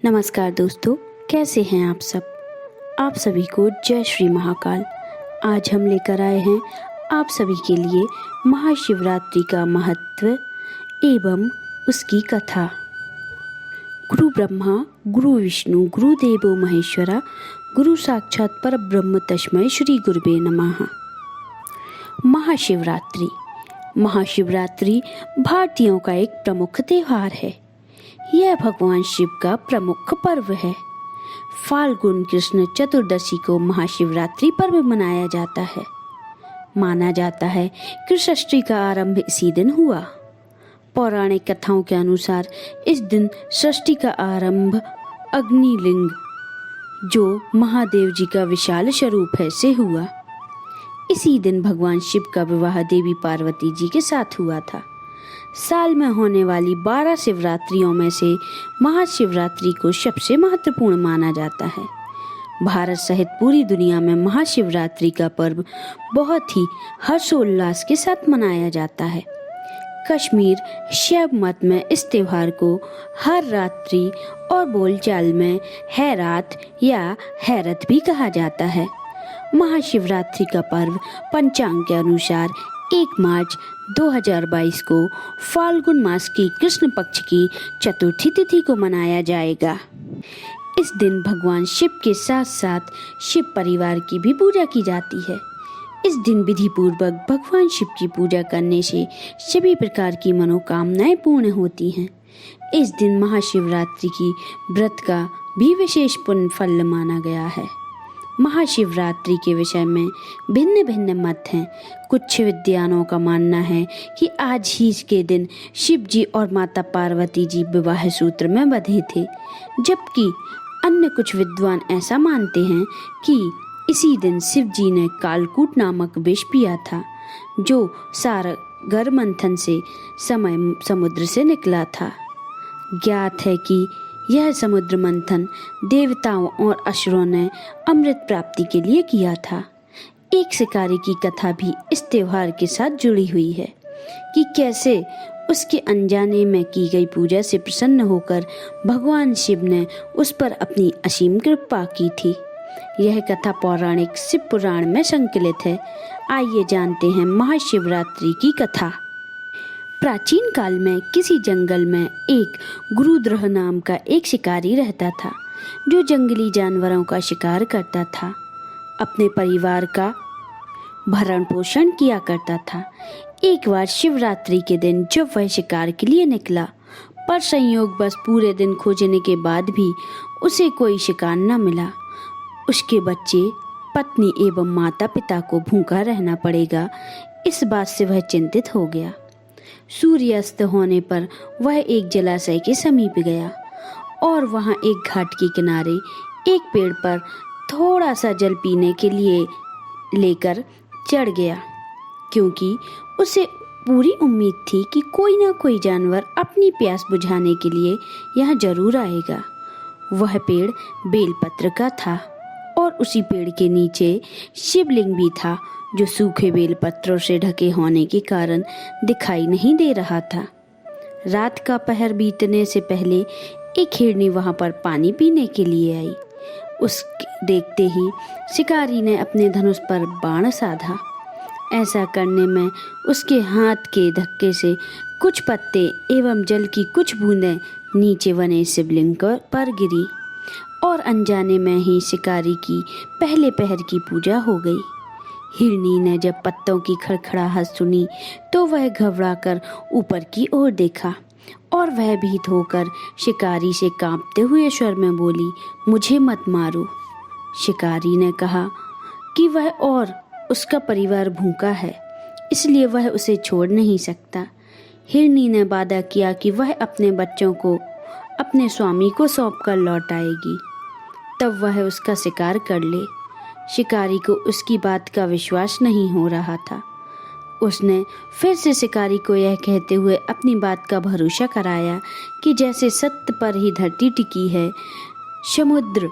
नमस्कार दोस्तों, कैसे हैं आप सब। आप सभी को जय श्री महाकाल। आज हम लेकर आए हैं आप सभी के लिए महाशिवरात्रि का महत्व एवं उसकी कथा। गुरु ब्रह्मा गुरु विष्णु गुरु देवो महेश्वरा गुरु साक्षात परब्रह्म तस्मै श्री गुरुवे नमः। महाशिवरात्रि भारतीयों का एक प्रमुख त्योहार है। यह भगवान शिव का प्रमुख पर्व है। फाल्गुन कृष्ण चतुर्दशी को महाशिवरात्रि पर्व मनाया जाता है। माना जाता है कि सृष्टि का आरंभ इसी दिन हुआ। पौराणिक कथाओं के अनुसार इस दिन सृष्टि का आरंभ अग्निलिंग, जो महादेव जी का विशाल स्वरूप है, से हुआ। इसी दिन भगवान शिव का विवाह देवी पार्वती जी के साथ हुआ था। साल में होने वाली 12 शिवरात्रियों में से महाशिवरात्रि को सबसे महत्वपूर्ण माना जाता है। भारत सहित पूरी दुनिया में महाशिवरात्रि का पर्व बहुत ही हर्षोल्लास के साथ मनाया जाता है। कश्मीर शैव मत में इस त्योहार को हर रात्रि और बोलचाल में हैरात या हैरत भी कहा जाता है। महाशिवरात्रि का पर्व पंचांग के अनुसार 1 मार्च 2022 को फाल्गुन मास की कृष्ण पक्ष की चतुर्थी तिथि को मनाया जाएगा। इस दिन भगवान शिव के साथ साथ शिव परिवार की भी पूजा की जाती है। इस दिन विधि पूर्वक भगवान शिव की पूजा करने से सभी प्रकार की मनोकामनाएं पूर्ण होती हैं। इस दिन महाशिवरात्रि की व्रत का भी विशेष पुण्य फल माना गया है। महाशिवरात्रि के विषय में भिन्न भिन्न मत हैं। कुछ विद्वानों का मानना है कि आज ही के दिन शिव जी और माता पार्वती जी विवाह सूत्र में बंधे थे, जबकि अन्य कुछ विद्वान ऐसा मानते हैं कि इसी दिन शिव जी ने कालकूट नामक विष पिया था, जो सागर मंथन से समुद्र से निकला था। ज्ञात है कि यह समुद्र मंथन देवताओं और असुरों ने अमृत प्राप्ति के लिए किया था। एक शिकारी की कथा भी इस त्योहार के साथ जुड़ी हुई है कि कैसे उसके अनजाने में की गई पूजा से प्रसन्न होकर भगवान शिव ने उस पर अपनी असीम कृपा की थी। यह कथा पौराणिक शिव पुराण में संकलित है। आइए जानते हैं महाशिवरात्रि की कथा। प्राचीन काल में किसी जंगल में एक गुरुद्रह नाम का एक शिकारी रहता था, जो जंगली जानवरों का शिकार करता था। अपने परिवार का भरण पोषण किया करता था। एक बार शिवरात्रि के दिन जब वह शिकार के लिए निकला, पर संयोगवश पूरे दिन खोजने के बाद भी उसे कोई शिकार न मिला। उसके बच्चे, पत्नी एवं माता पिता को भूखा रहना पड़ेगा, इस बात से वह चिंतित हो गया। सूर्यास्त होने पर वह एक जलाशय के समीप गया और वहां एक घाट के किनारे एक पेड़ पर थोड़ा सा जल पीने के लिए लेकर चढ़ गया, क्योंकि उसे पूरी उम्मीद थी कि कोई ना कोई जानवर अपनी प्यास बुझाने के लिए यहाँ जरूर आएगा। वह पेड़ बेलपत्र का था और उसी पेड़ के नीचे शिवलिंग भी था, जो सूखे बेलपत्रों से ढके होने के कारण दिखाई नहीं दे रहा था। रात का पहर बीतने से पहले एक हिरनी वहां पर पानी पीने के लिए आई। उसके देखते ही शिकारी ने अपने धनुष पर बाण साधा। ऐसा करने में उसके हाथ के धक्के से कुछ पत्ते एवं जल की कुछ बूंदें नीचे बने शिवलिंग पर गिरी और अनजाने में ही शिकारी की पहले पहर की पूजा हो गई। हिरनी ने जब पत्तों की खड़खड़ाहट सुनी तो वह घबराकर ऊपर की ओर देखा और वह भीत होकर शिकारी से कांपते हुए स्वर में बोली, मुझे मत मारो। शिकारी ने कहा कि वह और उसका परिवार भूखा है, इसलिए वह उसे छोड़ नहीं सकता। हिरनी ने वादा किया कि वह अपने बच्चों को अपने स्वामी को सौंपकर लौट आएगी, तब वह उसका शिकार कर ले। शिकारी को उसकी बात का विश्वास नहीं हो रहा था। उसने फिर से शिकारी को यह कहते हुए अपनी बात का भरोसा कराया कि जैसे सत्य पर ही धरती टिकी है, समुद्र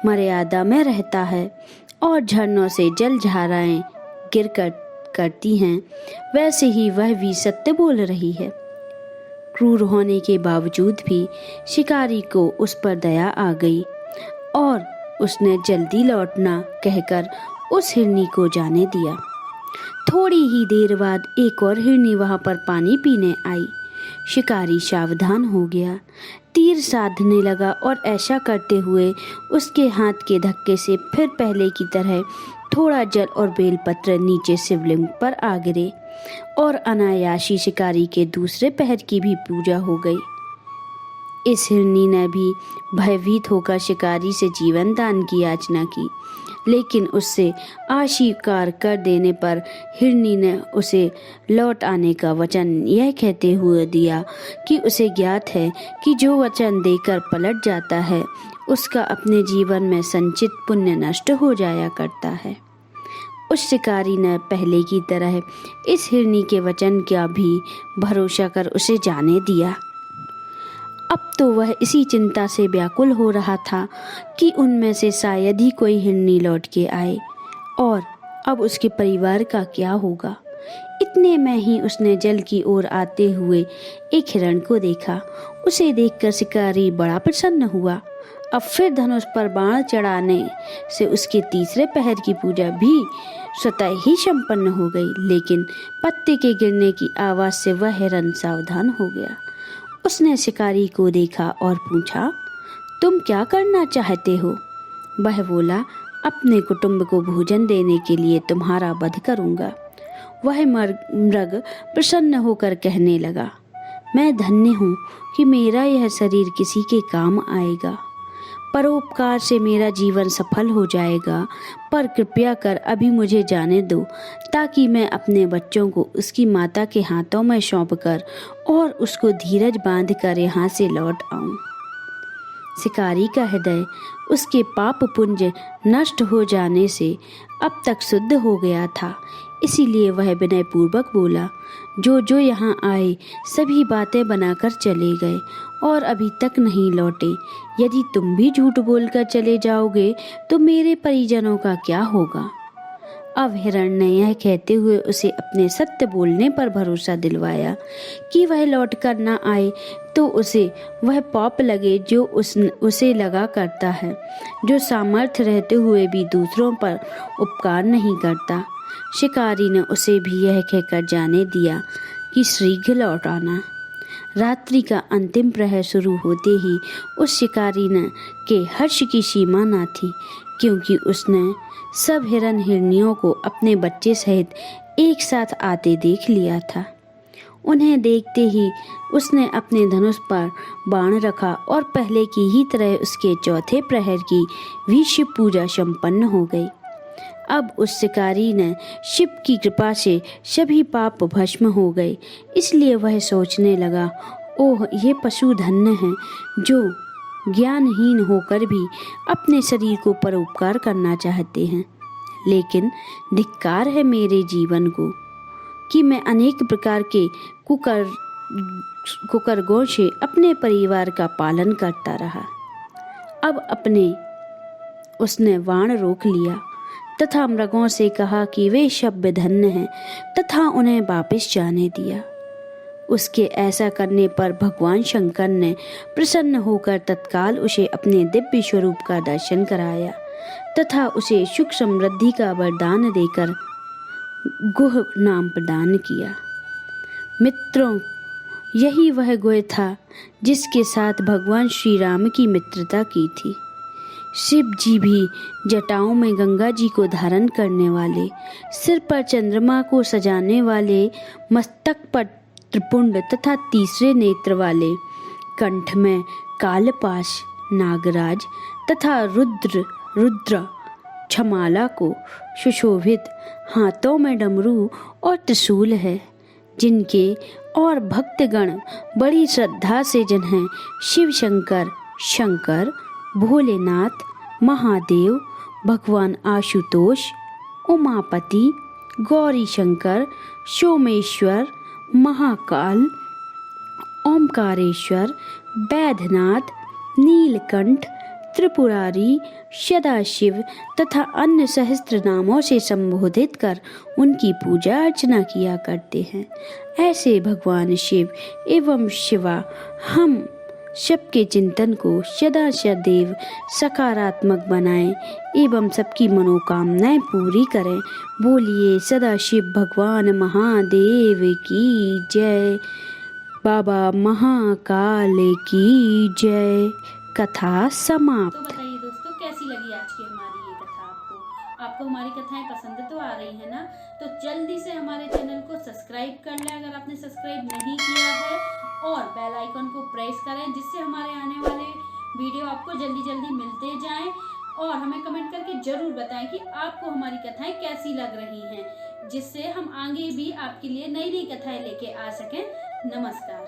मर्यादा में रहता है और झरनों से जल धाराएं गिर करती हैं, वैसे ही वह भी सत्य बोल रही है। क्रूर होने के बावजूद भी शिकारी को उस पर दया आ गई और उसने जल्दी लौटना कहकर उस हिरनी को जाने दिया। थोड़ी ही देर बाद एक और हिरनी वहां पर पानी पीने आई। शिकारी सावधान हो गया, तीर साधने लगा और ऐसा करते हुए उसके हाथ के धक्के से फिर पहले की तरह थोड़ा जल और बेलपत्र नीचे शिवलिंग पर आ गिरे और अनायासी शिकारी के दूसरे पहर की भी पूजा हो गई। इस हिरनी ने भी भयभीत होकर शिकारी से जीवन दान की याचना की, लेकिन उससे अस्वीकार कर देने पर हिरनी ने उसे लौट आने का वचन यह कहते हुए दिया कि उसे ज्ञात है कि जो वचन देकर पलट जाता है उसका अपने जीवन में संचित पुण्य नष्ट हो जाया करता है। उस शिकारी ने पहले की तरह इस हिरनी के वचन का भी भरोसा कर उसे जाने दिया। अब तो वह इसी चिंता से व्याकुल हो रहा था कि उनमें से शायद ही कोई हिरनी लौट के आए और अब उसके परिवार का क्या होगा। इतने में ही उसने जल की ओर आते हुए एक हिरण को देखा। उसे देखकर शिकारी बड़ा प्रसन्न हुआ। अब फिर धनुष पर बाण चढ़ाने से उसके तीसरे पहर की पूजा भी स्वतः ही संपन्न हो गई, लेकिन पत्ते के गिरने की आवाज से वह हिरण सावधान हो गया। उसने शिकारी को देखा और पूछा, तुम क्या करना चाहते हो? वह बोला, अपने कुटुंब को भोजन देने के लिए तुम्हारा वध करूंगा। वह मृग प्रसन्न होकर कहने लगा, मैं धन्य हूँ कि मेरा यह शरीर किसी के काम आएगा। परोपकार से मेरा जीवन सफल हो जाएगा, पर कृपया कर अभी मुझे जाने दो ताकि मैं अपने बच्चों को उसकी माता के हाथों में सौंपकर और उसको धीरज बांधकर यहाँ से लौट आऊं। शिकारी का हृदय उसके पाप पुंज नष्ट हो जाने से अब तक शुद्ध हो गया था, इसीलिए वह विनय पूर्वक बोला, जो यहाँ आए सभी बातें बनाकर चले गए और अभी तक नहीं लौटे। यदि तुम भी झूठ बोलकर चले जाओगे तो मेरे परिजनों का क्या होगा? अब हिरण ने यह कहते हुए उसे अपने सत्य बोलने पर भरोसा दिलवाया कि वह लौट कर न आए तो उसे वह पाप लगे जो उसे लगा करता है, जो सामर्थ्य रहते हुए भी दूसरों पर उपकार नहीं करता। शिकारी ने उसे भी यह कहकर जाने दिया कि शीघ्र लौट आना। रात्रि का अंतिम प्रहर शुरू होते ही उस शिकारी ने के हर्ष की सीमा न थी, क्योंकि उसने सब हिरण हिरनियों को अपने बच्चे सहित एक साथ आते देख लिया था। उन्हें देखते ही उसने अपने धनुष पर बाण रखा और पहले की ही तरह उसके चौथे प्रहर की भी शिव पूजा संपन्न हो गई। अब उस शिकारी ने शिव की कृपा से सभी पाप भस्म हो गए, इसलिए वह सोचने लगा, ओह ये पशु धन्य हैं जो ज्ञानहीन होकर भी अपने शरीर को परोपकार करना चाहते हैं। लेकिन धिक्कार है मेरे जीवन को कि मैं अनेक प्रकार के कुकर्मों से अपने परिवार का पालन करता रहा। अब उसने बाण रोक लिया तथा मृगों से कहा कि वे सब धन्य हैं तथा उन्हें वापस जाने दिया। उसके ऐसा करने पर भगवान शंकर ने प्रसन्न होकर तत्काल उसे अपने दिव्य स्वरूप का दर्शन कराया तथा उसे सुख समृद्धि का वरदान देकर गुह नाम प्रदान किया। मित्रों, यही वह गुह था जिसके साथ भगवान श्री राम की मित्रता की थी। शिव जी भी जटाओं में गंगा जी को धारण करने वाले, सिर पर चंद्रमा को सजाने वाले, मस्तक पर त्रिपुंड तथा तीसरे नेत्र वाले, कंठ में कालपाश, नागराज तथा रुद्र छमाला को सुशोभित, हाथों में डमरू और त्रिशूल है, जिनके और भक्तगण बड़ी श्रद्धा से जिन्हें शिव शंकर, भोलेनाथ, महादेव, भगवान आशुतोष, उमापति, गौरी शंकर, सोमेश्वर, महाकाल, ओमकारेश्वर, बैद्यनाथ, नीलकंठ, त्रिपुरारी, सदाशिव तथा अन्य सहस्त्र नामों से संबोधित कर उनकी पूजा अर्चना किया करते हैं। ऐसे भगवान शिव एवं शिवा हम सबके चिंतन को सदा सदैव सकारात्मक बनाएं एवं सबकी मनोकामनाएं पूरी करें। बोलिए सदाशिव भगवान महादेव की जय। बाबा महाकाल की जय। कथा समाप्त। तो बताइए दोस्तों, कैसी लगी आज की हमारी ये कथा आपको हमारी कथाएं पसंद तो आ रही है ना? तो जल्दी से हमारे चैनल को सब्सक्राइब कर लें अगर आपने सब्सक्राइब नहीं किया है, और बेल आइकन को प्रेस करें जिससे हमारे आने वाले वीडियो आपको जल्दी जल्दी मिलते जाएं। और हमें कमेंट करके जरूर बताएं कि आपको हमारी कथाएं कैसी लग रही हैं, जिससे हम आगे भी आपके लिए नई नई कथाएं लेके आ सकें। नमस्कार।